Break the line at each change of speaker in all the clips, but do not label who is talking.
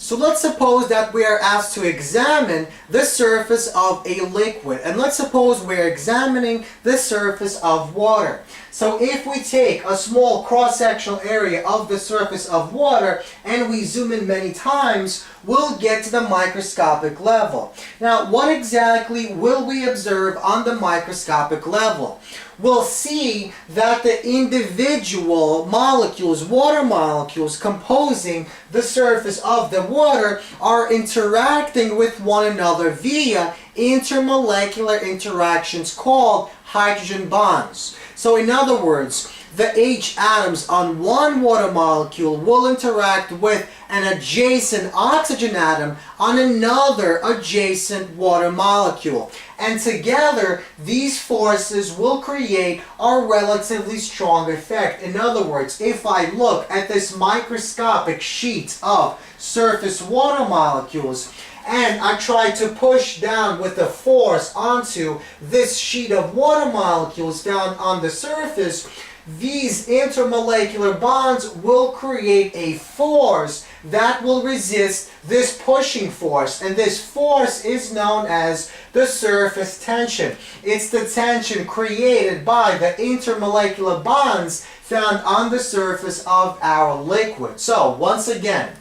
So let's suppose that we are asked to examine the surface of a liquid, and let's suppose we're examining the surface of water. So if we take a small cross-sectional area of the surface of water and we zoom in many times, we'll get to the microscopic level. Now, what exactly will we observe on the microscopic level? We'll see that the individual molecules, water molecules composing the surface of the water, are interacting with one another via intermolecular interactions called hydrogen bonds. So in other words, the H atoms on one water molecule will interact with an adjacent oxygen atom on another adjacent water molecule. And together, these forces will create a relatively strong effect. In other words, if I look at this microscopic sheet of surface water molecules, and I try to push down with a force onto this sheet of water molecules found on the surface, these intermolecular bonds will create a force that will resist this pushing force, and this force is known as the surface tension. It's the tension created by the intermolecular bonds found on the surface of our liquid. So once again,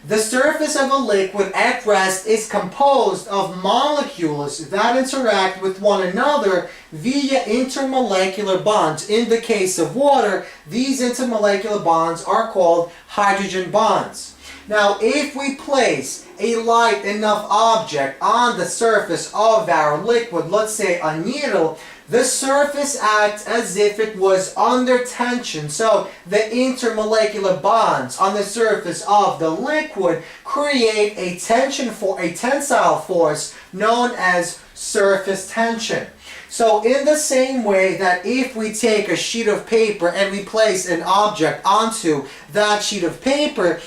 the surface of a liquid at rest is composed of molecules that interact with one another via intermolecular bonds. In the case of water, these intermolecular bonds are called hydrogen bonds. Now, if we place a light enough object on the surface of our liquid, let's say a needle, the surface acts as if it was under tension. So the intermolecular bonds on the surface of the liquid create a tensile force known as surface tension. So in the same way that if we take a sheet of paper and we place an object onto that sheet of paper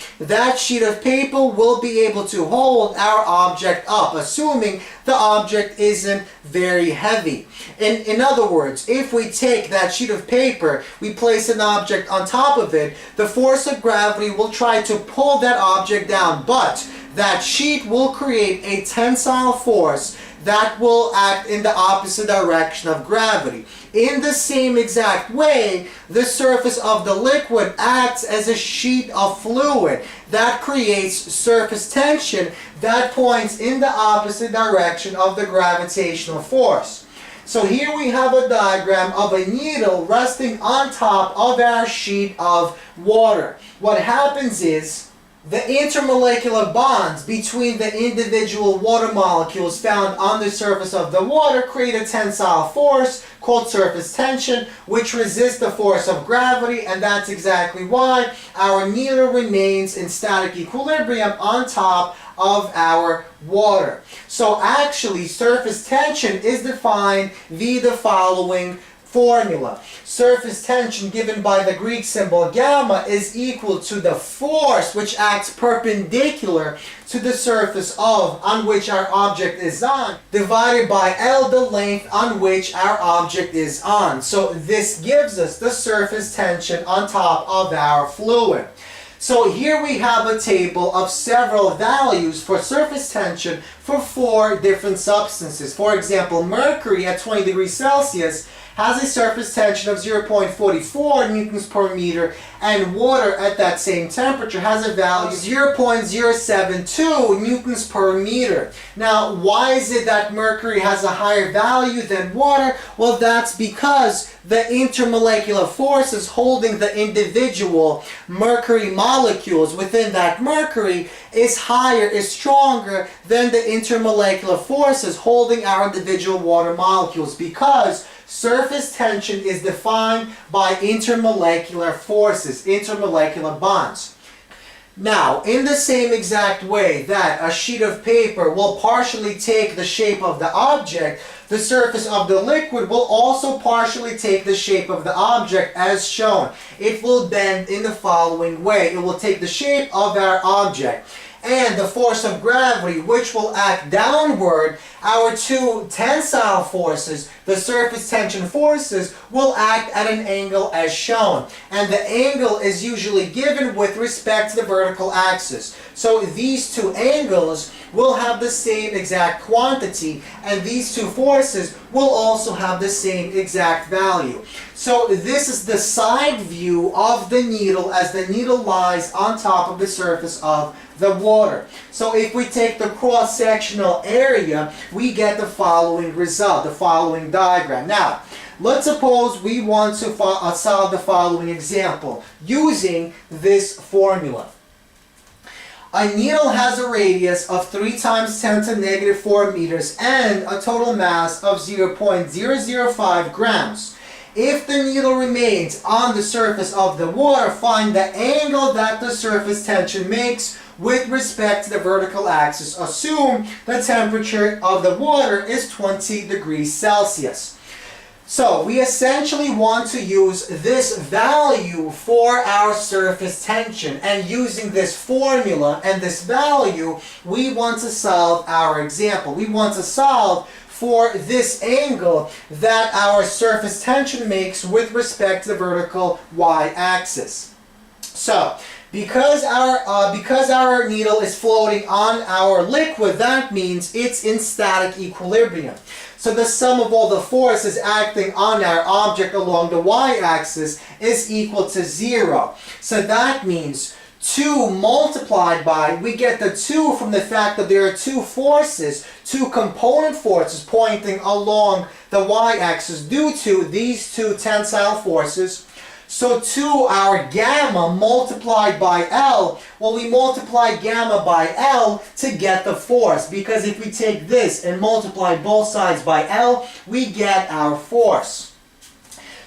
will be able to hold our object up, assuming the object isn't very heavy. In other words, if we take that sheet of paper, we place an object on top of it, the force of gravity will try to pull that object down, but that sheet will create a tensile force that will act in the opposite direction of gravity. In the same exact way, the surface of the liquid acts as a sheet of fluid that creates surface tension that points in the opposite direction of the gravitational force. So here we have a diagram of a needle resting on top of our sheet of water. What happens is, the intermolecular bonds between the individual water molecules found on the surface of the water create a tensile force called surface tension, which resists the force of gravity, and that's exactly why our needle remains in static equilibrium on top of our water. So actually, surface tension is defined via the following formula. Surface tension, given by the Greek symbol gamma, is equal to the force which acts perpendicular to the surface on which our object is on, divided by L, the length on which our object is on. So this gives us the surface tension on top of our fluid. So here we have a table of several values for surface tension for 4 different substances. For example, mercury at 20 degrees Celsius has a surface tension of 0.44 newtons per meter, and water at that same temperature has a value of 0.072 newtons per meter. Now, why is it that mercury has a higher value than water? Well, that's because the intermolecular forces holding the individual mercury molecules within that mercury is higher, is stronger than the intermolecular forces holding our individual water molecules, because surface tension is defined by intermolecular forces, intermolecular bonds. Now, in the same exact way that a sheet of paper will partially take the shape of the object, the surface of the liquid will also partially take the shape of the object as shown. It will bend in the following way. It will take the shape of our object. and the force of gravity, which will act downward, our two tensile forces, the surface tension forces, will act at an angle as shown. And the angle is usually given with respect to the vertical axis. So these two angles will have the same exact quantity, and these two forces will also have the same exact value. So this is the side view of the needle as the needle lies on top of the surface of the water. So if we take the cross-sectional area, we get the following result, the following diagram. Now, let's suppose we want to solve the following example using this formula. A needle has a radius of 3 times 10 to negative 4 meters and a total mass of 0.005 grams. If the needle remains on the surface of the water, find the angle that the surface tension makes with respect to the vertical axis. Assume the temperature of the water is 20 degrees Celsius. So we essentially want to use this value for our surface tension, and using this formula and this value, we want to solve our example. We want to solve for this angle that our surface tension makes with respect to the vertical y-axis. So, because our needle is floating on our liquid, that means it's in static equilibrium. So the sum of all the forces acting on our object along the y-axis is equal to 0. So that means 2 multiplied by, we get the 2 from the fact that there are 2 forces, 2 component forces pointing along the y-axis due to these 2 tensile forces. So 2, our gamma multiplied by L, well, we multiply gamma by L to get the force, because if we take this and multiply both sides by L, we get our force.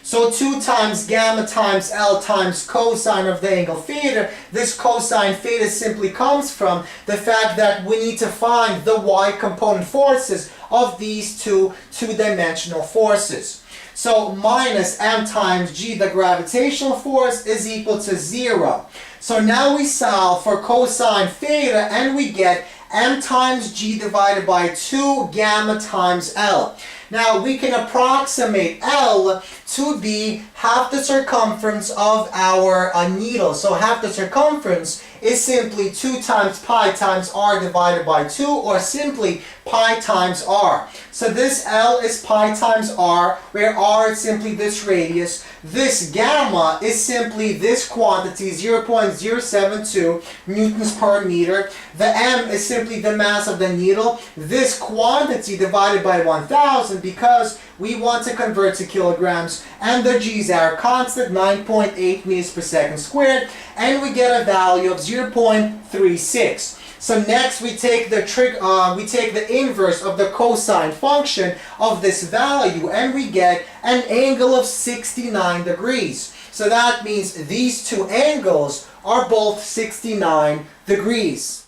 So 2 times gamma times L times cosine of the angle theta. This cosine theta simply comes from the fact that we need to find the y component forces of these two two-dimensional forces. So minus m times g, the gravitational force, is equal to 0. So now we solve for cosine theta and we get m times g divided by 2 gamma times L. Now we can approximate L to be half the circumference of our needle. So half the circumference is simply 2 times pi times r divided by 2, or simply pi times r. So this L is pi times r, where r is simply this radius. This gamma is simply this quantity, 0.072 newtons per meter. The m is simply the mass of the needle. This quantity divided by 1,000, because we want to convert to kilograms, and the g is our constant, 9.8 meters per second squared, and we get a value of 0.36. So next we take the inverse of the cosine function of this value, and we get an angle of 69 degrees. So that means these two angles are both 69 degrees.